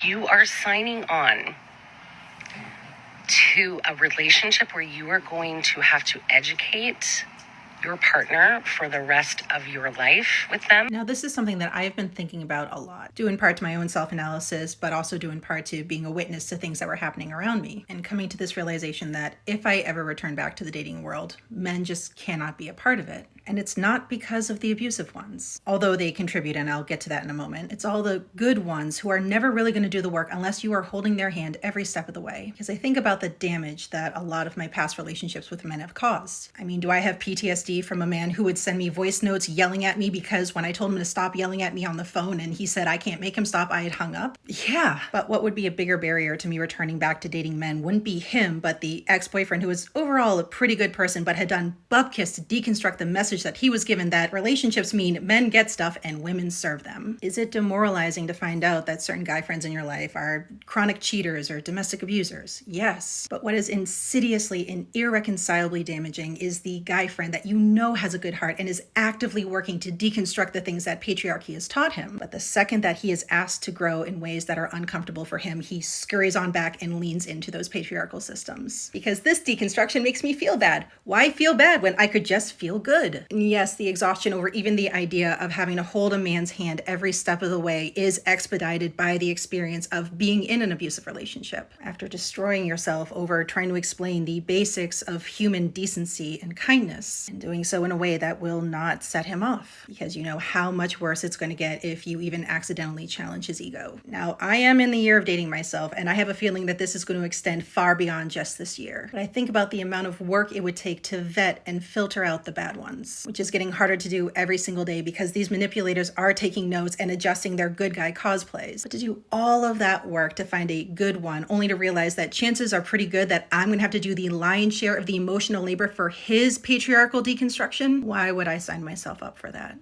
You are signing on to a relationship where you are going to have to educate your partner for the rest of your life with them. Now, this is something that I've been thinking about a lot, due in part to my own self-analysis, but also due in part to being a witness to things that were happening around me, and coming to this realization that if I ever return back to the dating world, men just cannot be a part of it. And it's not because of the abusive ones, although they contribute, and I'll get to that in a moment. It's all the good ones who are never really going to do the work unless you are holding their hand every step of the way. Because I think about the damage that a lot of my past relationships with men have caused. I mean, do I have PTSD from a man who would send me voice notes yelling at me because when I told him to stop yelling at me on the phone and he said I can't make him stop, I had hung up? Yeah, but what would be a bigger barrier to me returning back to dating men wouldn't be him, but the ex-boyfriend who was overall a pretty good person but had done bupkis to deconstruct the message that he was given that relationships mean men get stuff and women serve them. Is it demoralizing to find out that certain guy friends in your life are chronic cheaters or domestic abusers? Yes. But what is insidiously and irreconcilably damaging is the guy friend that you know has a good heart and is actively working to deconstruct the things that patriarchy has taught him. But the second that he is asked to grow in ways that are uncomfortable for him, he scurries on back and leans into those patriarchal systems. Because this deconstruction makes me feel bad. Why feel bad when I could just feel good? And yes, the exhaustion over even the idea of having to hold a man's hand every step of the way is expedited by the experience of being in an abusive relationship. After destroying yourself over trying to explain the basics of human decency and kindness, and doing so in a way that will not set him off, because you know how much worse it's going to get if you even accidentally challenge his ego. Now, I am in the year of dating myself, and I have a feeling that this is going to extend far beyond just this year. But I think about the amount of work it would take to vet and filter out the bad ones, which is getting harder to do every single day because these manipulators are taking notes and adjusting their good guy cosplays. But to do all of that work to find a good one, only to realize that chances are pretty good that I'm going to have to do the lion's share of the emotional labor for his patriarchal deconstruction, why would I sign myself up for that?